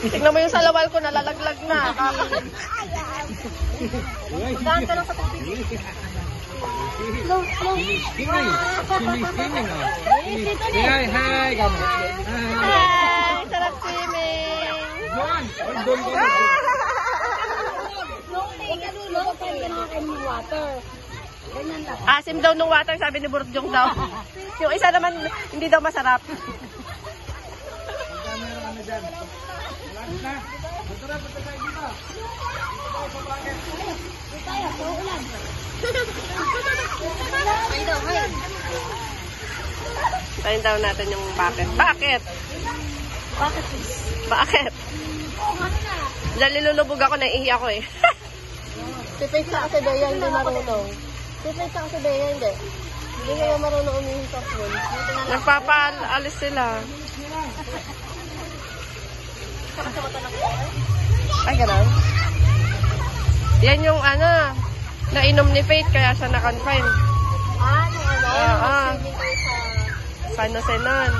Tignan mo yung salawal ko, nalalaglag na. Dahan ka lang sa tubig. Slow, slow. Hi, hi, kamu. Hi, sarap swimming. Asim daw nung water, sabi ni Burjong daw. Yung isa naman, hindi daw masarap. Tayin daw natin yung bakit. Bakit? Bakit? Diyan nilulubog ako, naiihi ako eh. Si Faith sa kasi Bea hindi marunong. Si Faith sa kasi Bea hindi. Hindi kayo marunong umihin sa pool. Nagpapaalis sila. Ay, ganun. Yan yung nainom ni Faith kaya siya na-confine. Ano? San Jose nun.